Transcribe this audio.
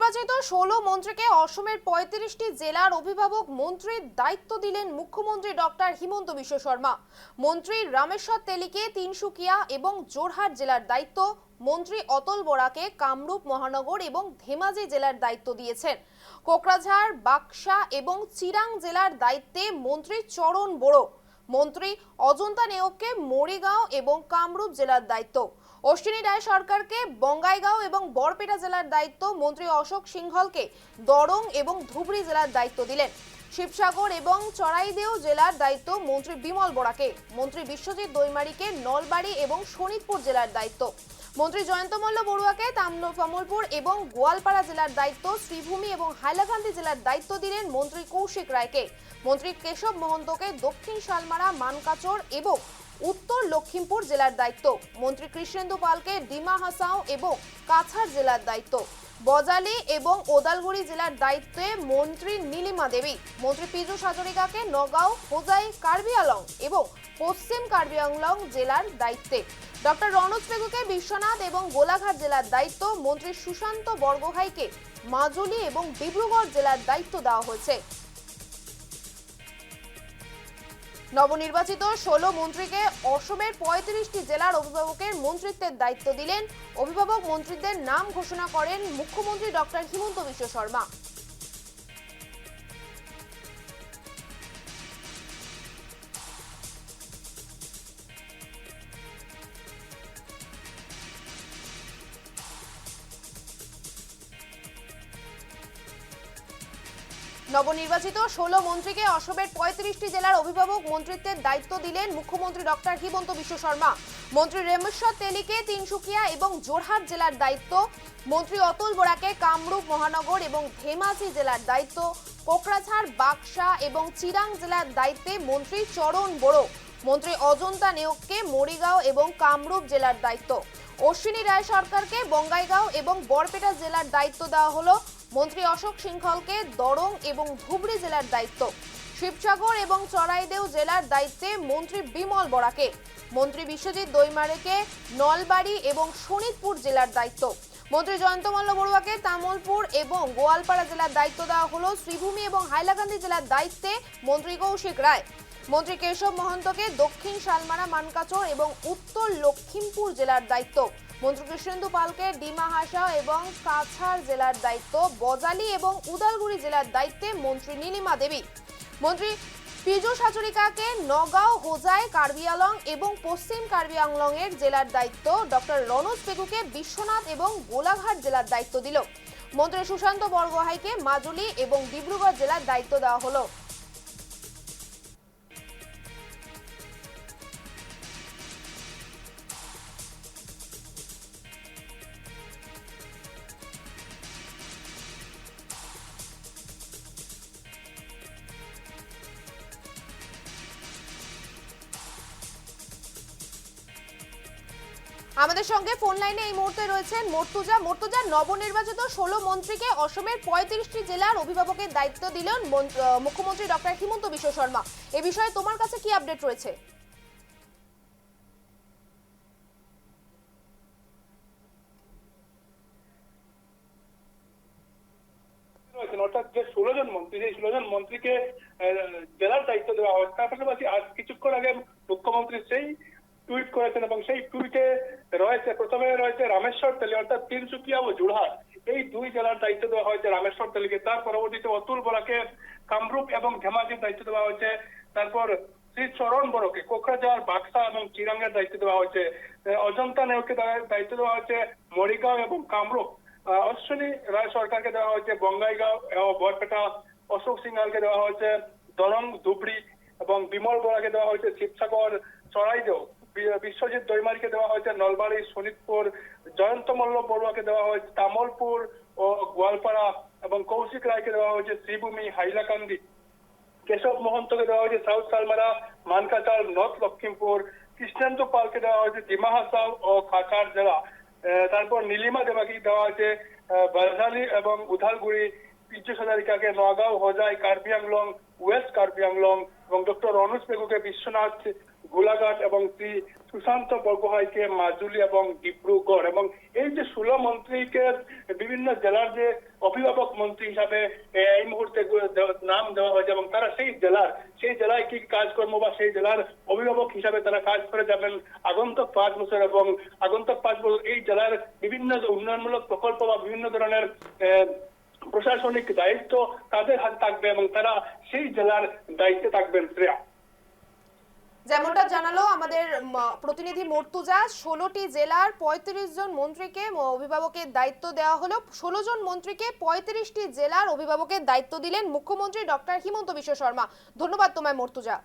নবনির্বাচিত ১৬ মন্ত্রীকে অসমের ৩৫টি জেলার অভিভাবক মন্ত্রীর দায়িত্ব দিলেন মুখ্যমন্ত্রী ডক্টর হিমন্ত বিশ্ব শর্মা। মন্ত্রী রামেশ্বর তেলিকে তিনসুকিয়া এবং জোরহাট জেলার দায়িত্ব, মন্ত্রী অতল বরাকে কামরূপ মহানগর এবং ধেমাজি জেলার দায়িত্ব দিয়েছেন। কোকরাঝাড়, বাক্সা এবং চিরাং জেলার দায়িত্বে মন্ত্রী চরণ বড়ো, মন্ত্রী অজন্তা নেওগকে মরিগাঁও এবং কামরূপ জেলার দায়িত্ব, অশ্বিনী রায় সরকারকে বঙ্গাইগাঁও এবং বরপেটা জেলার দায়িত্ব, মন্ত্রী অশোক সিংহলকে দরং এবং ধুবড়ী জেলার দায়িত্ব দিলেন। শিবসাগর এবং চড়াইদেও জেলার দায়িত্ব মন্ত্রী বিমল বরাকে, মন্ত্রী বিশ্বজিৎ দৈমারিকে নলবাড়ী এবং শোনিতপুর জেলার দায়িত্ব, মন্ত্রী জয়ন্ত মল্ল বড়ুয়াকে তামলপুর এবং গোয়ালপাড়া জেলার দায়িত্ব, শ্রীভূমি এবং হাইলাকান্দি জেলার দায়িত্ব দিলেন মন্ত্রী কৌশিক রায়কে, মন্ত্রী কেশব মহন্তকে দক্ষিণ শালমারা, মানকাচর এবং উত্তর লক্ষিমপুর জেলার দায়িত্ব, মন্ত্রী কৃষ্ণেন্দু পালকে ডিমা হাসাও এবং কাছাড় জেলার দায়িত্ব, বজালি এবং ওদালগুড়ি জেলার দায়িত্বে মন্ত্রী নীলিমা দেবী, মন্ত্রী পীযূষ হাজরিকাকে নগাঁও, হোজাই, কার্বি আংলং এবং পশ্চিম কার্বি আংলং জেলার দায়িত্বে, ডক্টর রনোজ পেগুকে বিশ্বনাথ এবং গোলাঘাট জেলার দায়িত্ব, মন্ত্রী সুশান্ত বরগোহাইকে মাজুলি এবং ডিব্রুগড় জেলার দায়িত্ব দেওয়া হয়েছে। নবনির্বাচিত ১৬ মন্ত্রীকে অসমের ৩৫টি জেলার অভিভাবকের মন্ত্রিত্বের দায়িত্ব দিলেন। অভিভাবক মন্ত্রীদের নাম ঘোষণা করেন মুখ্যমন্ত্রী ডক্টর হিমন্ত বিশ্ব শর্মা। নবনির্বাচিত ১৬ মন্ত্রীকে অসমের ৩৫টি জেলার অভিভাবক মন্ত্রিত্বের দায়িত্ব দিলেন মুখ্যমন্ত্রী ডক্টর হিমন্ত বিশ্ব শর্মা। মন্ত্রী রামেশ্বর তেলিকে তিনসুকিয়া এবং জোরহাট জেলার দায়িত্ব, মন্ত্রী অতুল বরাকে কামরূপ মহানগর এবং ধেমাজি জেলার দায়িত্ব, কোকরাঝাড়, বাক্সা এবং চিরাং জেলার দায়িত্বে মন্ত্রী চরণ বড়ো, মন্ত্রী অজন্তা নেওগকে মরিগাঁও এবং কামরূপ জেলার দায়িত্ব, অশ্বিনী রায় সরকারকে বঙ্গাইগাঁও এবং বরপেটা জেলার দায়িত্ব দেওয়া হলো, মন্ত্রী অশোক সিংহলকে দরং এবং ধুবড়ী জেলার দায়িত্ব, শিবসাগর এবং চড়াইদেও জেলার দায়িত্বে মন্ত্রী বিমল বরাকে, মন্ত্রী বিশ্বজিৎ দৈমারিকে নলবাড়ী এবং শোনিতপুর জেলার দায়িত্ব, মন্ত্রী জয়ন্ত মল্ল বড়ুয়াকে তামলপুর এবং গোয়ালপাড়া জেলার দায়িত্ব দেওয়া হলো, শ্রীভূমি এবং হাইলাকান্দি জেলার দায়িত্বে মন্ত্রী কৌশিক রায়, মন্ত্রী কেশব মহন্তকে দক্ষিণ শালমারা, মানকাচর এবং উত্তর লক্ষিমপুর জেলার দায়িত্ব, মন্ত্রী কৃষ্ণেন্দু পালকে ডিমা হাসাও এবং কাছাড় জেলার দায়িত্ব, বজালি এবং উদালগুড়ি জেলার দায়িত্বে মন্ত্রী নীলিমা দেবী, মন্ত্রী পীযূষ হাজরিকাকে নগাঁও, হোজাই, কার্বি আংলং এবং পশ্চিম কার্বি আংলং এর জেলার দায়িত্ব, ডক্টর রনোজ পেগুকে বিশ্বনাথ এবং গোলাঘাট জেলার দায়িত্ব দিল, মন্ত্রী সুশান্ত বরগোহাইকে মাজুলি এবং ডিব্রুগড় জেলার দায়িত্ব দেওয়া হলো। আমাদের সঙ্গে ফোন লাইনে এই মুহূর্তে রয়েছেন মর্তুজা। নবনির্বাচিত ১৬ মন্ত্রীকে অসমের ৩৫টি জেলার অভিভাবকের দায়িত্ব দিলেন মুখ্যমন্ত্রী ডক্টর হিমন্ত বিশ্ব শর্মা। এ বিষয়ে তোমার কাছে কি আপডেট রয়েছে? অর্থাৎ যে ১৬ জন মন্ত্রী, সেই ১৬ জন মন্ত্রীকে জেলার দায়িত্ব দেওয়া হয়। তার পাশাপাশি আজ কিছুক্ষণ আগে মুখ্যমন্ত্রী সেই টুইট করেছেন এবং সেই টুইটে রয়েছে, প্রথমে রয়েছে রামেশ্বর তেলি অর্থাৎ তিনসুকিয়া ও জোরহাট, এই দুই জেলার দায়িত্ব দেওয়া হয়েছে রামেশ্বর তেলিকে। তার পরবর্তীতে অতুল বরাকে কামরূপ এবং ধেমাজির দায়িত্ব দেওয়া হয়েছে। তারপর শ্রী চরণ বড়োকে কোকরাঝাড়, বাক্সা এবং চিরাঙ্গের দায়িত্ব দেওয়া হয়েছে। অজন্তা নেওগকে দায়িত্ব দেওয়া হয়েছে মরিগাঁও এবং কামরূপ। অশ্বিনী রায় সরকারকে দেওয়া হয়েছে বঙ্গাইগাঁও এবং বরপেটা। অশোক সিংহলকে দেওয়া হয়েছে দরং, ধুবড়ী এবং বিমল বরাকে দেওয়া হয়েছে শিবসাগর, চড়াইদেও। বিশ্বজিৎ দৈমারিকে দেওয়া হয়েছে নলবাড়ী, শোনিতপুর। জয়ন্ত মল্ল বড়ুয়াকে দেওয়া হয়েছে তামলপুর ও গোয়ালপাড়া এবং কৌশিক রায়কে দেওয়া হয়েছে শ্রীভূমি, হাইলাকান্দি। কেশব মহন্তকে দেওয়া হয়েছে সাউথ সালমারা, মানকাচার, নর্থ লক্ষিমপুর। কৃষ্ণেন্দু পালকে দেওয়া হয়েছে ডিমা হাসাও ও কাছাড় জেলা। তারপর নীলিমা দেবাকে দেওয়া হয়েছে বজালি এবং উদালগুড়ি। পীযূষ হাজারিকাকে নগাঁও, হোজাই, কার্বি আংলং, ওয়েস্ট কার্বি আংলং এবং ডক্টর রনোজ পেগুকে বিশ্বনাথ, গোলাঘাট এবং শ্রী সুশান্ত বরগোহাইকে মাজুলি এবং ডিব্রুগড়। এবং এই যে ১৬ মন্ত্রীকে বিভিন্ন জেলার যে অভিভাবক মন্ত্রী হিসাবে এই মুহূর্তে নাম দেওয়া হয়েছে এবং তারা সেই জেলায় কি কাজকর্ম বা সেই জেলার অভিভাবক হিসাবে তারা কাজ করে যাবেন আগন্তুক 5 বছর এবং আগন্তুক 5 বছর এই জেলার বিভিন্ন উন্নয়নমূলক প্রকল্প বা বিভিন্ন ধরনের প্রশাসনিক দায়িত্ব তাদের হাতে থাকবে এবং তারা সেই জেলার দায়িত্বে থাকবেন। শ্রেয়া, যেমনটা জানালো আমাদের প্রতিনিধি মর্তুজা, 16টি জেলার 35 জন মন্ত্রীকে অভিভাবকের দায়িত্ব দেওয়া হলো। 16 জন মন্ত্রীকে 35টি জেলার অভিভাবকের দায়িত্ব দিলেন মুখ্যমন্ত্রী ডক্টর হিমন্ত বিশ্ব শর্মা। ধন্যবাদ তোমায় মর্তুজা।